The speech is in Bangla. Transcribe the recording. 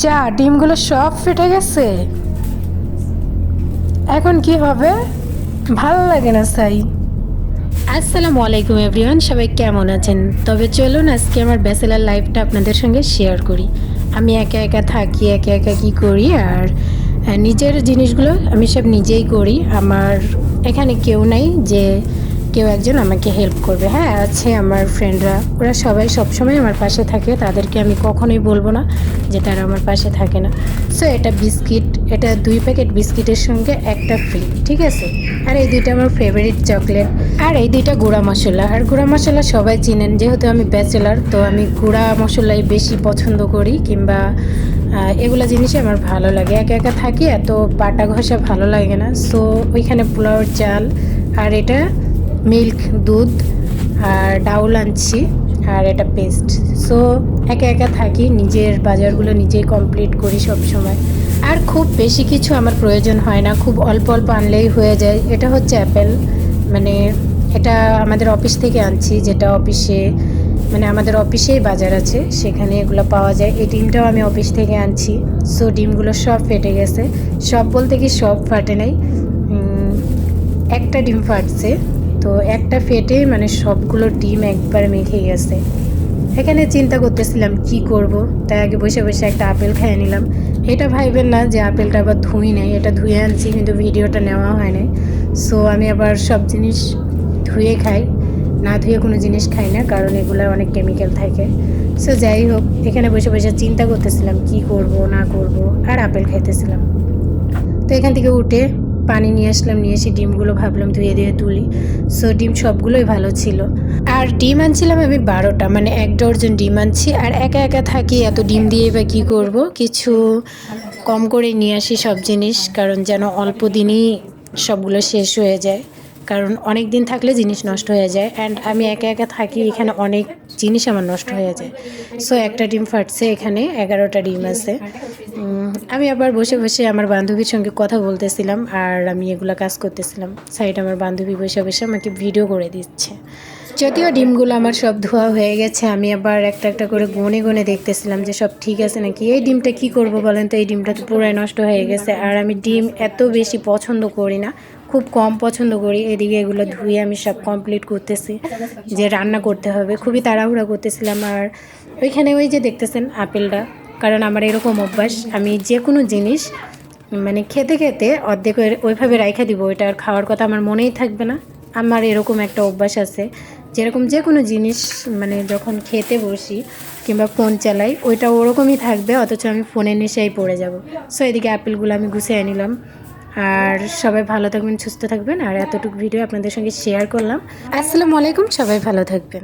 যা, ডিমগুলো সব ফেটে গেছে। এখন কি হবে? ভালো লাগে না সাই। আসসালামু আলাইকুম এভরিওয়ান, সবাই কেমন আছেন? তবে চলুন আজকে আমার ব্যাচেলার লাইফটা আপনাদের সঙ্গে শেয়ার করি। আমি একা একা থাকি, একা একা কী করি, আর নিজের জিনিসগুলো আমি সব নিজেই করি। আমার এখানে কেউ নাই যে কেউ একজন আমাকে হেল্প করবে। হ্যাঁ, আছে আমার ফ্রেন্ডরা, ওরা সবাই সবসময় আমার পাশে থাকে, তাদেরকে আমি কখনোই বলবো না যে তারা আমার পাশে থাকে না। সো এটা বিস্কিট, এটা 2 প্যাকেট বিস্কিটের সঙ্গে একটা ফ্রি, ঠিক আছে। আর এই দুইটা আমার ফেভারিট চকলেট, আর এই দুইটা গুঁড়া মশলা। আর গুঁড়া মশলা সবাই চিনেন, যেহেতু আমি ব্যাচেলার, তো আমি গুঁড়া মশলাই বেশি পছন্দ করি, কিংবা এগুলো জিনিসই আমার ভালো লাগে। একা একা থাকি, এত বাটা ঘষা ভালো লাগে না। সো ওইখানে পোলাওর চাল, আর এটা মিল্ক, দুধ, আর ডাউল আনছি, আর এটা পেস্ট। সো একা একা থাকি, নিজের বাজারগুলো নিজেই কমপ্লিট করি সব সময়। আর খুব বেশি কিছু আমার প্রয়োজন হয় না, খুব অল্প অল্প আনলেই হয়ে যায়। এটা হচ্ছে অ্যাপেল, মানে এটা আমাদের অফিস থেকে আনছি, যেটা অফিসে, মানে আমাদের অফিসেই বাজার আছে, সেখানে এগুলো পাওয়া যায়। এই ডিমটাও আমি অফিস থেকে আনছি। সো ডিমগুলো সব ফেটে গেছে। সব বলতে কি সব ফাটে নাই, একটা ডিম ফাটছে। তো একটা ফেটে মানে সবগুলো ডিম একবার মেখে গেছে। এখানে চিন্তা করতেছিলাম কি করব, তাই আগে বসে বসে একটা আপেল খেয়ে নিলাম। এটা ভাইবেন না যে আপেলটা আবার ধুই নাই, এটা ধুয়ে আনছি কিন্তু ভিডিওটা নেওয়া হয় নাই। সো আমি আবার সব জিনিস ধুয়ে খাই, না ধুয়ে কোনো জিনিস খাই না, কারণ এগুলো অনেক কেমিক্যাল থাকে। সো যাই হোক, এখানে বসে বসে চিন্তা করতেছিলাম কি করব না করব, আর আপেল খাইতেছিলাম। তো এখান থেকে উঠে পানি নিয়ে আসলাম, নিয়ে এসে ডিমগুলো ভাবলাম ধুয়ে দিয়ে তুলি। সো ডিম সবগুলোই ভালো ছিল। আর ডিম আনছিলাম আমি 12টা, মানে 1 ডজন ডিম আনছি। আর একা একা থাকি, এত ডিম দিয়ে বা কী করব, কিছু কম করে নিয়ে আসি সব জিনিস, কারণ যেন অল্প দিনই সবগুলো শেষ হয়ে যায়, কারণ অনেক দিন থাকলে জিনিস নষ্ট হয়ে যায়। অ্যান্ড আমি একা একা থাকি, এখানে অনেক জিনিস আমার নষ্ট হয়ে যায়। সো একটা ডিম ফাটছে, এখানে 11টা ডিম আছে। আমি আবার বসে বসে আমার বান্ধবীর সঙ্গে কথা বলতেছিলাম, আর আমি এগুলো কাজ করতেছিলাম। সাইডে আমার বান্ধবী বসে বসে আমাকে ভিডিও করে দিচ্ছে। যদিও ডিমগুলো আমার সব ধোয়া হয়ে গেছে, আমি আবার একটা একটা করে গনে গনে দেখতেছিলাম যে সব ঠিক আছে নাকি। এই ডিমটা কি করব বলেন তো, এই ডিমটা তো পুরাই নষ্ট হয়ে গেছে। আর আমি ডিম এত বেশি পছন্দ করি না, খুব কম পছন্দ করি। এদিকে এগুলো ধুয়ে আমি সব কমপ্লিট করতেছি, যে রান্না করতে হবে, খুবই তাড়াহুড়া করতেছিলাম। আর ওইখানে ওই যে দেখতেছেন আপেলটা, কারণ আমার এরকম অভ্যাস, আমি যে কোনো জিনিস মানে খেতে খেতে অর্ধেক ওইভাবে রাইখা দিব, ওইটা আর খাওয়ার কথা আমার মনেই থাকবে না। আমার এরকম একটা অভ্যাস আছে, যেরকম যে কোনো জিনিস মানে যখন খেতে বসি কিংবা ফোন চালাই, ওইটা ওরকমই থাকবে, অথচ আমি ফোনের নেশায় পড়ে যাব। সো এদিকে আপেলগুলো আমি গুছিয়ে নিলাম। আর সবাই ভালো থাকবেন, সুস্থ থাকবেন। আর এতটুকু ভিডিও আপনাদের সঙ্গে শেয়ার করলাম। আসসালামু আলাইকুম, সবাই ভালো থাকবেন।